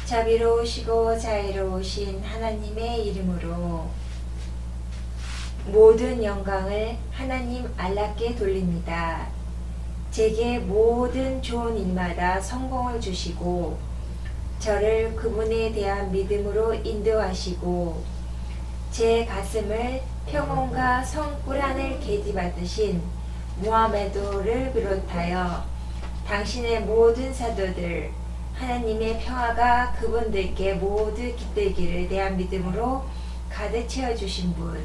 자비로우시고 자애로우신 하나님의 이름으로 모든 영광을 하나님 알라께 돌립니다. 제게 모든 좋은 일마다 성공을 주시고 저를 그분에 대한 믿음으로 인도하시고 제 가슴을 평온과 성꿀한을 계집받으신 무하메도를 비롯하여 당신의 모든 사도들 하나님의 평화가 그분들께 모두 깃들기를 대한 믿음으로 가득 채워주신 분.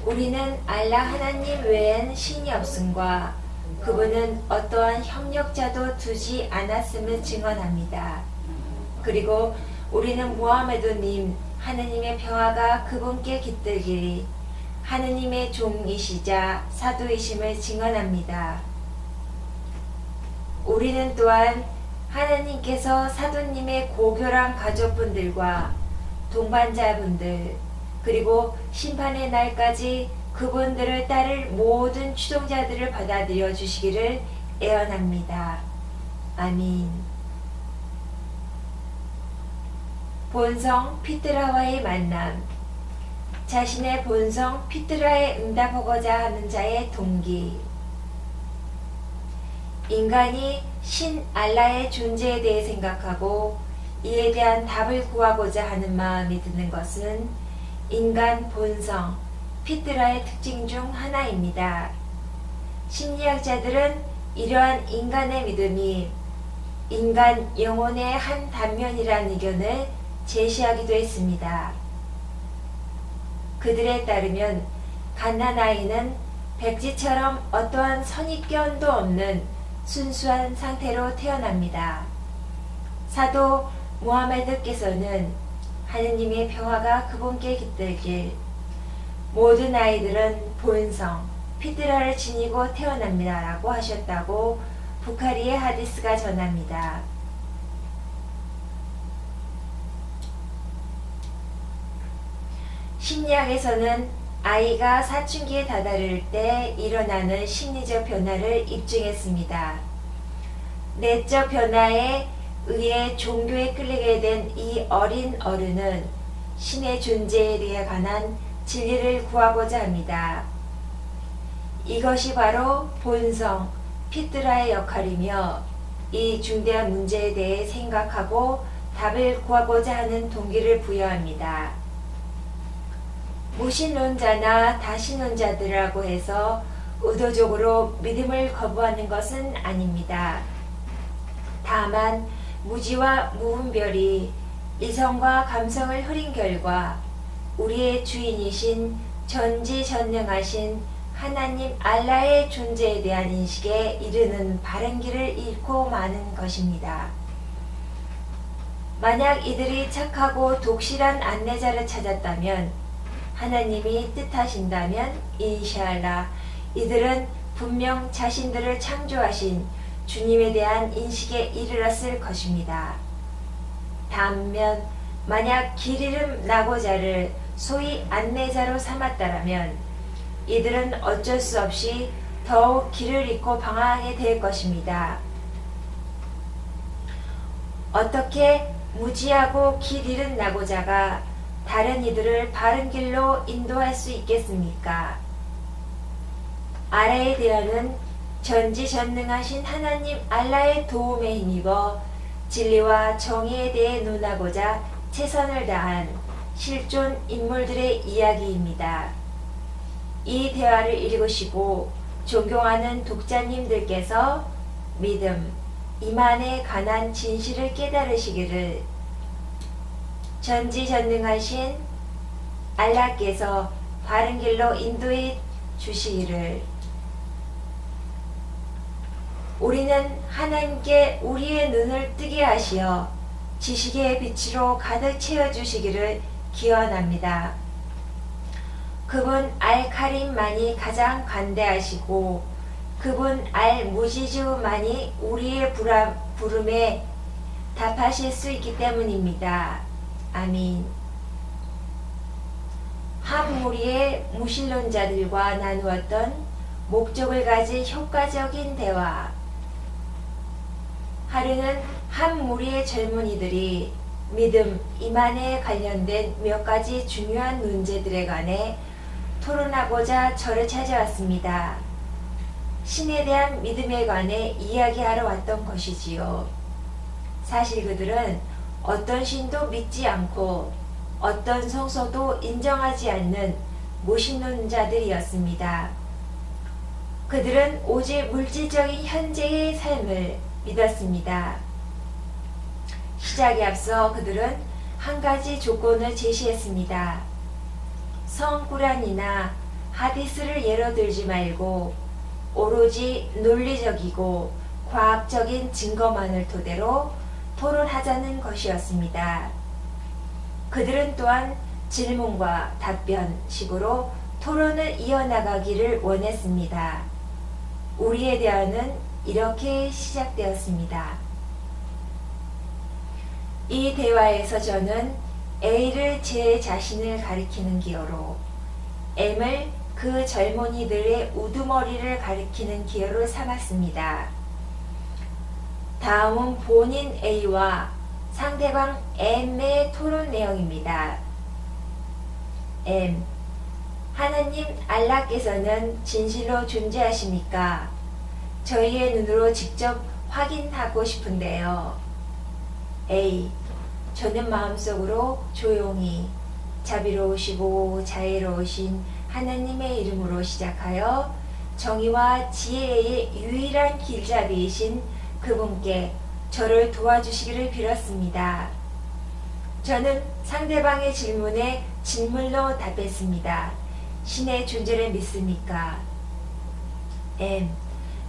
우리는 알라 하나님 외엔 신이 없음과 그분은 어떠한 협력자도 두지 않았음을 증언합니다. 그리고 우리는 무하메도님 하느님의 평화가 그분께 깃들기리 하느님의 종이시자 사도이심을 증언합니다. 우리는 또한 하나님께서 사도님의 고교란 가족분들과 동반자분들 그리고 심판의 날까지 그분들을 따를 모든 추종자들을 받아들여 주시기를 애원합니다. 아민. 본성 피트라와의 만남. 자신의 본성 피트라에 응답하고자 하는 자의 동기. 인간이 신 알라의 존재에 대해 생각하고 이에 대한 답을 구하고자 하는 마음이 드는 것은 인간 본성 피트라의 특징 중 하나입니다. 심리학자들은 이러한 인간의 믿음이 인간 영혼의 한 단면이라는 의견을 제시하기도 했습니다. 그들에 따르면 갓난아이는 백지처럼 어떠한 선입견도 없는 순수한 상태로 태어납니다. 사도 무하메드께서는 하느님의 평화가 그분께 깃들길 모든 아이들은 본성, 피트라를 지니고 태어납니다 라고 하셨다고 부카리의 하디스가 전합니다. 심리학에서는 아이가 사춘기에 다다를 때 일어나는 심리적 변화를 입증했습니다. 내적 변화에 의해 종교에 끌리게 된 이 어린 어른은 신의 존재에 대해 관한 진리를 구하고자 합니다. 이것이 바로 본성, 피트라의 역할이며 이 중대한 문제에 대해 생각하고 답을 구하고자 하는 동기를 부여합니다. 무신론자나 다신론자들이라고 해서 의도적으로 믿음을 거부하는 것은 아닙니다. 다만 무지와 무분별이 이성과 감성을 흐린 결과 우리의 주인이신 전지전능하신 하나님 알라의 존재에 대한 인식에 이르는 바른 길을 잃고 마는 것입니다. 만약 이들이 착하고 독실한 안내자를 찾았다면 하나님이 뜻하신다면 인샬라 이들은 분명 자신들을 창조하신 주님에 대한 인식에 이르렀을 것입니다. 반면 만약 길 잃은 낙오자를 소위 안내자로 삼았다라면 이들은 어쩔 수 없이 더욱 길을 잃고 방황하게 될 것입니다. 어떻게 무지하고 길 잃은 낙오자가 다른 이들을 바른 길로 인도할 수 있겠습니까? 아래에 대하는 전지전능하신 하나님 알라의 도움에 힘입어 진리와 정의에 대해 논하고자 최선을 다한 실존 인물들의 이야기입니다. 이 대화를 읽으시고 존경하는 독자님들께서 믿음, 이만에 관한 진실을 깨달으시기를 전지전능하신 알라께서 바른 길로 인도해 주시기를 우리는 하나님께 우리의 눈을 뜨게 하시어 지식의 빛으로 가득 채워주시기를 기원합니다. 그분 알카림만이 가장 관대하시고 그분 알무지주만이 우리의 부름에 답하실 수 있기 때문입니다. 아민. 한 무리의 무신론자들과 나누었던 목적을 가진 효과적인 대화. 하루는 한 무리의 젊은이들이 믿음, 이만에 관련된 몇 가지 중요한 문제들에 관해 토론하고자 저를 찾아왔습니다. 신에 대한 믿음에 관해 이야기하러 왔던 것이지요. 사실 그들은 어떤 신도 믿지 않고 어떤 성서도 인정하지 않는 무신론자들이었습니다. 그들은 오직 물질적인 현재의 삶을 믿었습니다. 시작에 앞서 그들은 한 가지 조건을 제시했습니다. 성구란이나 하디스를 예로 들지 말고 오로지 논리적이고 과학적인 증거만을 토대로 토론하자는 것이었습니다. 그들은 또한 질문과 답변 식으로 토론을 이어나가기를 원했습니다. 우리의 대화는 이렇게 시작되었습니다. 이 대화에서 저는 A를 제 자신을 가리키는 기어로, M을 그 젊은이들의 우두머리를 가리키는 기어로 삼았습니다. 다음은 본인 A와 상대방 M의 토론 내용입니다. M. 하나님 알라께서는 진실로 존재하십니까? 저희의 눈으로 직접 확인하고 싶은데요. A. 저는 마음속으로 조용히 자비로우시고 자애로우신 하나님의 이름으로 시작하여 정의와 지혜의 유일한 길잡이이신 그분께 저를 도와주시기를 빌었습니다. 저는 상대방의 질문에 질문로 답했습니다. 신의 존재를 믿습니까? M.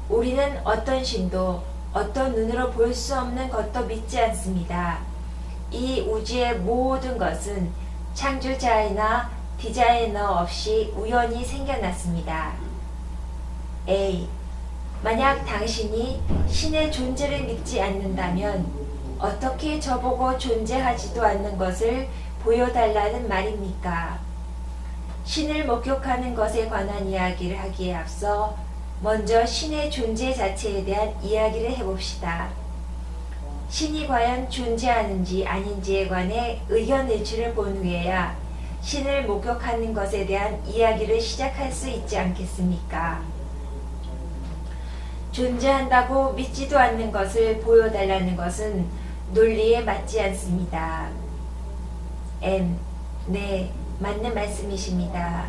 우리는 어떤 신도 어떤 눈으로 볼 수 없는 것도 믿지 않습니다. 이 우주의 모든 것은 창조자이나 디자이너 없이 우연히 생겨났습니다. A. 만약 당신이 신의 존재를 믿지 않는다면 어떻게 저보고 존재하지도 않는 것을 보여달라는 말입니까? 신을 목격하는 것에 관한 이야기를 하기에 앞서 먼저 신의 존재 자체에 대한 이야기를 해봅시다. 신이 과연 존재하는지 아닌지에 관해 의견 일치를 본 후에야 신을 목격하는 것에 대한 이야기를 시작할 수 있지 않겠습니까? 존재한다고 믿지도 않는 것을 보여달라는 것은 논리에 맞지 않습니다. M. 네, 맞는 말씀이십니다.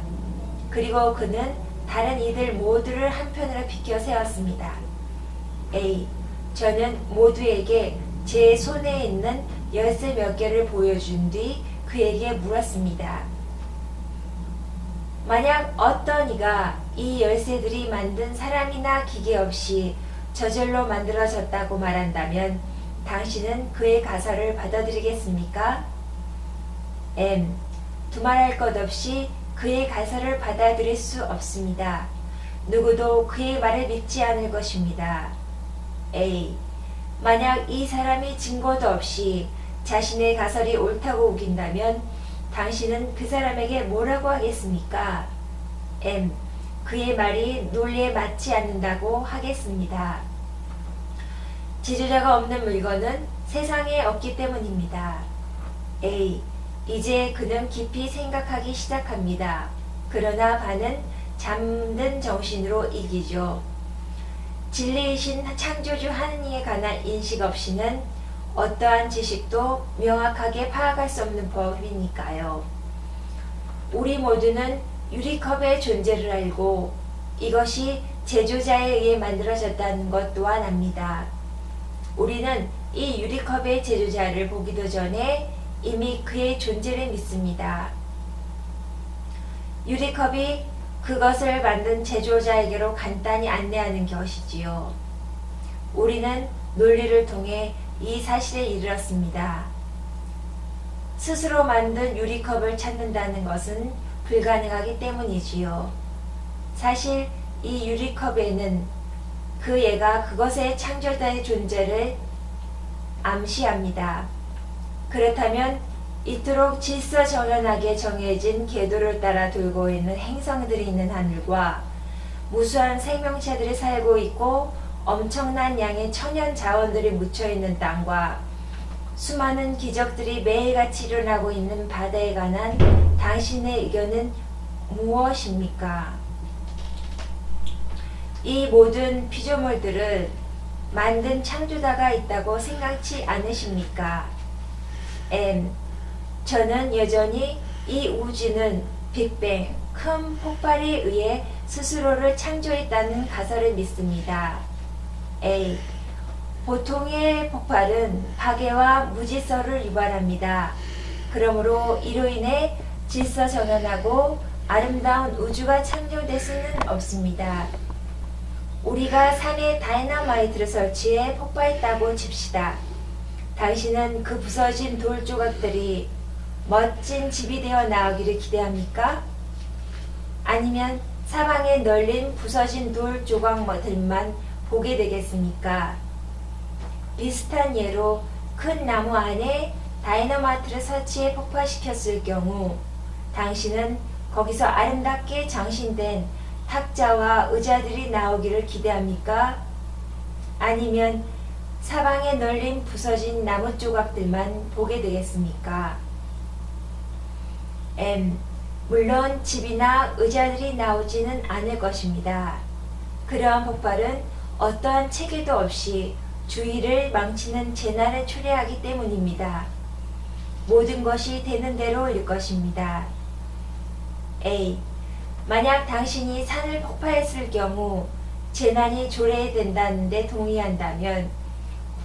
그리고 그는 다른 이들 모두를 한편으로 비켜 세웠습니다. A. 저는 모두에게 제 손에 있는 열쇠 몇 개를 보여준 뒤 그에게 물었습니다. 만약 어떤 이가 이 열쇠들이 만든 사람이나 기계 없이 저절로 만들어졌다고 말한다면 당신은 그의 가설을 받아들이겠습니까? M. 두말할 것 없이 그의 가설을 받아들일 수 없습니다. 누구도 그의 말을 믿지 않을 것입니다. A. 만약 이 사람이 증거도 없이 자신의 가설이 옳다고 우긴다면 당신은 그 사람에게 뭐라고 하겠습니까? M. 그의 말이 논리에 맞지 않는다고 하겠습니다. 제조자가 없는 물건은 세상에 없기 때문입니다. A. 이제 그는 깊이 생각하기 시작합니다. 그러나 반은 잠든 정신으로 이기죠. 진리이신 창조주 하느님에 관한 인식 없이는 어떠한 지식도 명확하게 파악할 수 없는 법이니까요. 우리 모두는 유리컵의 존재를 알고 이것이 제조자에 의해 만들어졌다는 것 또한 압니다. 우리는 이 유리컵의 제조자를 보기도 전에 이미 그의 존재를 믿습니다. 유리컵이 그것을 만든 제조자에게로 간단히 안내하는 것이지요. 우리는 논리를 통해 이 사실에 이르렀습니다. 스스로 만든 유리컵을 찾는다는 것은 불가능하기 때문이지요. 사실 이 유리컵에는 그 얘가 그것의 창조자의 존재를 암시합니다. 그렇다면 이토록 질서정연하게 정해진 궤도를 따라 돌고 있는 행성들이 있는 하늘과 무수한 생명체들이 살고 있고 엄청난 양의 천연 자원들이 묻혀있는 땅과 수많은 기적들이 매일같이 일어나고 있는 바다에 관한 당신의 의견은 무엇입니까? 이 모든 피조물들을 만든 창조자가 있다고 생각지 않으십니까? M. 저는 여전히 이 우주는 빅뱅, 큰 폭발에 의해 스스로를 창조했다는 가설을 믿습니다. A. 보통의 폭발은 파괴와 무질서를 유발합니다. 그러므로 이로 인해 질서 정연하고 아름다운 우주가 창조될 수는 없습니다. 우리가 산에 다이너마이트를 설치해 폭발했다고 칩시다. 당신은 그 부서진 돌 조각들이 멋진 집이 되어 나오기를 기대합니까? 아니면 사방에 널린 부서진 돌 조각들만 보게 되겠습니까? 비슷한 예로 큰 나무 안에 다이너마이트를 설치해 폭발시켰을 경우 당신은 거기서 아름답게 장신된 탁자와 의자들이 나오기를 기대합니까? 아니면 사방에 널린 부서진 나무 조각들만 보게 되겠습니까? M. 물론 집이나 의자들이 나오지는 않을 것입니다. 그러한 폭발은 어떠한 체계도 없이 주위를 망치는 재난을 초래하기 때문입니다. 모든 것이 되는 대로 일 것입니다. A. 만약 당신이 산을 폭파했을 경우 재난이 초래된다는 데 동의한다면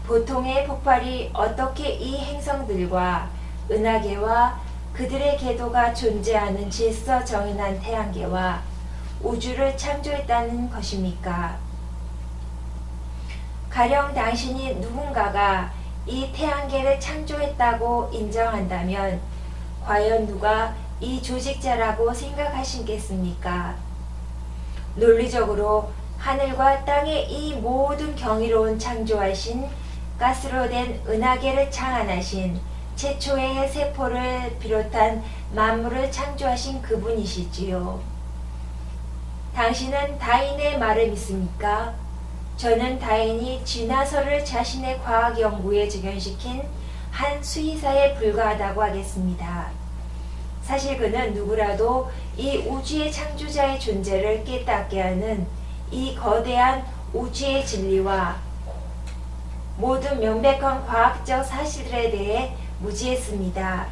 보통의 폭발이 어떻게 이 행성들과 은하계와 그들의 궤도가 존재하는 질서 정연한 태양계와 우주를 창조했다는 것입니까? 가령 당신이 누군가가 이 태양계를 창조했다고 인정한다면 과연 누가 이 조직자라고 생각하시겠습니까? 논리적으로 하늘과 땅의 이 모든 경이로운 창조하신 가스로 된 은하계를 창안하신 최초의 세포를 비롯한 만물을 창조하신 그분이시지요. 당신은 다인의 말을 믿습니까? 저는 다인이 진화설을 자신의 과학 연구에 적용시킨 한 수의사에 불과하다고 하겠습니다. 사실 그는 누구라도 이 우주의 창조자의 존재를 깨닫게 하는 이 거대한 우주의 진리와 모든 명백한 과학적 사실들에 대해 무지했습니다.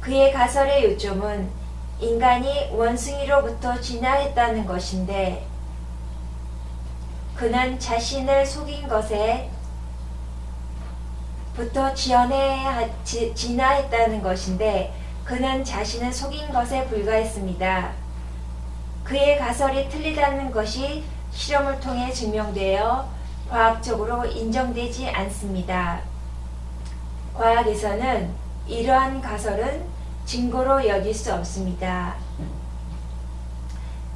그의 가설의 요점은 인간이 원숭이로부터 진화했다는 것인데 그는 자신을 속인 것에 부터 진화했다는 것인데 그는 자신을 속인 것에 불과했습니다. 그의 가설이 틀리다는 것이 실험을 통해 증명되어 과학적으로 인정되지 않습니다. 과학에서는 이러한 가설은 증거로 여길 수 없습니다.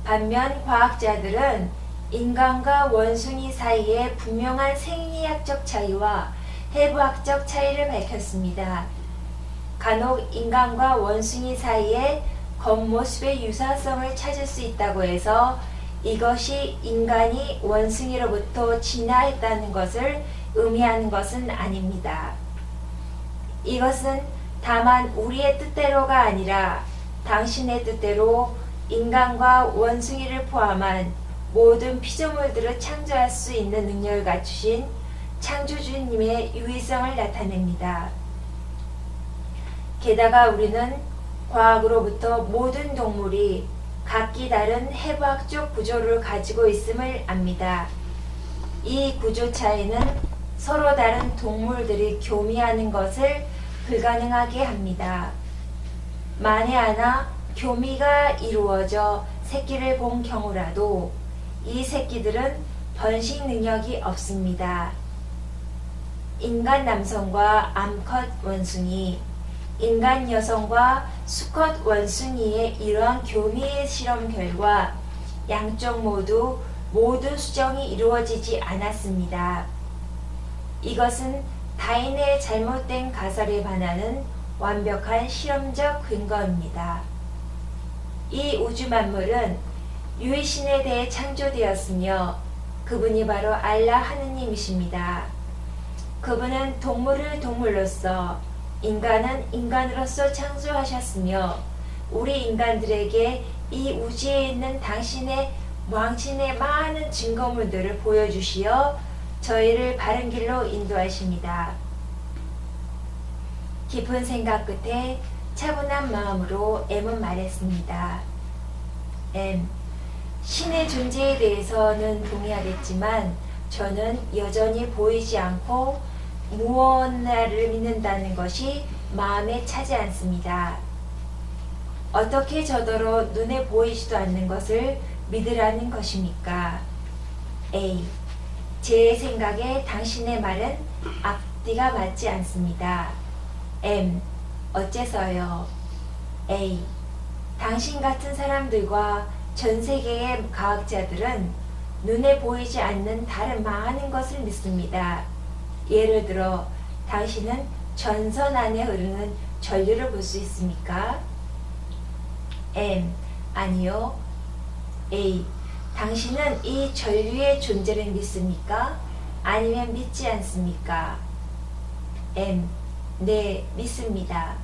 반면 과학자들은 인간과 원숭이 사이에 분명한 생리학적 차이와 해부학적 차이를 밝혔습니다. 간혹 인간과 원숭이 사이에 겉모습의 유사성을 찾을 수 있다고 해서 이것이 인간이 원숭이로부터 진화했다는 것을 의미하는 것은 아닙니다. 이것은 다만 우리의 뜻대로가 아니라 당신의 뜻대로 인간과 원숭이를 포함한 모든 피조물들을 창조할 수 있는 능력을 갖추신 창조주님의 유의성을 나타냅니다. 게다가 우리는 과학으로부터 모든 동물이 각기 다른 해부학적 구조를 가지고 있음을 압니다. 이 구조 차이는 서로 다른 동물들이 교미하는 것을 불가능하게 합니다. 만에 하나 교미가 이루어져 새끼를 본 경우라도 이 새끼들은 번식 능력이 없습니다. 인간 남성과 암컷 원숭이, 인간 여성과 수컷 원숭이의 이러한 교미의 실험 결과 양쪽 모두 모든 수정이 이루어지지 않았습니다. 이것은 다인의 잘못된 가설에 반하는 완벽한 실험적 근거입니다. 이 우주 만물은 유일신에 대해 창조되었으며 그분이 바로 알라 하느님이십니다. 그분은 동물을 동물로서, 인간은 인간으로서 창조하셨으며 우리 인간들에게 이 우주에 있는 당신의 왕신의 많은 증거물들을 보여주시어 저희를 바른 길로 인도하십니다. 깊은 생각 끝에 차분한 마음으로 M은 말했습니다. M. 신의 존재에 대해서는 동의하겠지만 저는 여전히 보이지 않고 무언가를 믿는다는 것이 마음에 차지 않습니다. 어떻게 저더러 눈에 보이지도 않는 것을 믿으라는 것입니까? A. 제 생각에 당신의 말은 앞뒤가 맞지 않습니다. M. 어째서요? A. 당신 같은 사람들과 전 세계의 과학자들은 눈에 보이지 않는 다른 많은 것을 믿습니다. 예를 들어 당신은 전선 안에 흐르는 전류를 볼 수 있습니까? M. 아니요. A. 당신은 이 전류의 존재를 믿습니까? 아니면 믿지 않습니까? M. 네, 믿습니다.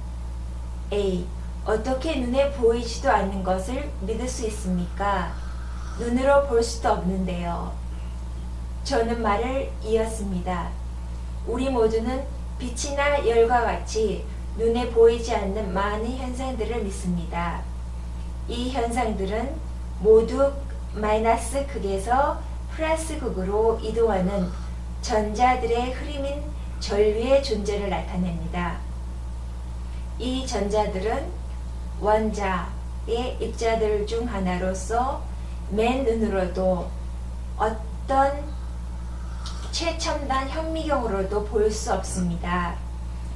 A. 어떻게 눈에 보이지도 않는 것을 믿을 수 있습니까? 눈으로 볼 수도 없는데요. 저는 말을 이었습니다. 우리 모두는 빛이나 열과 같이 눈에 보이지 않는 많은 현상들을 믿습니다. 이 현상들은 모두 마이너스 극에서 플러스 극으로 이동하는 전자들의 흐름인 전류의 존재를 나타냅니다. 이 전자들은 원자의 입자들 중 하나로서 맨 눈으로도 어떤 최첨단 현미경으로도 볼 수 없습니다.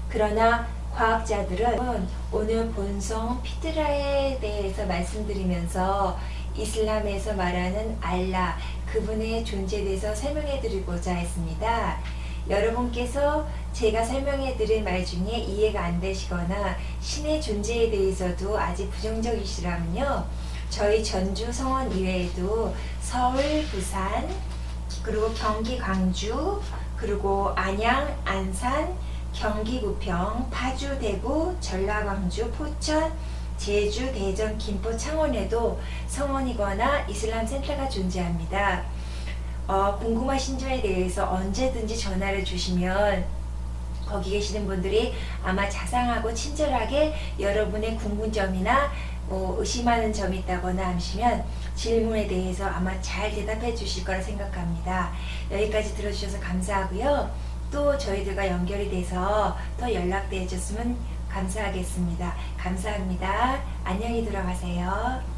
그러나 과학자들은 오늘 본성 피트라에 대해서 말씀드리면서 이슬람에서 말하는 알라, 그분의 존재에 대해서 설명해 드리고자 했습니다. 여러분께서 제가 설명해 드린 말 중에 이해가 안 되시거나 신의 존재에 대해서도 아직 부정적이시라면요, 저희 전주 성원 이외에도 서울, 부산, 그리고 경기 광주, 그리고 안양, 안산, 경기 부평, 파주, 대구, 전라, 광주, 포천, 제주, 대전, 김포, 창원에도 성원이거나 이슬람 센터가 존재합니다. 궁금하신 점에 대해서 언제든지 전화를 주시면 거기 계시는 분들이 아마 자상하고 친절하게 여러분의 궁금점이나 의심하는 점이 있다거나 하시면 질문에 대해서 아마 잘 대답해 주실 거라 생각합니다. 여기까지 들어주셔서 감사하고요. 또 저희들과 연결이 돼서 더 연락돼 주셨으면 감사하겠습니다. 감사합니다. 안녕히 들어가세요.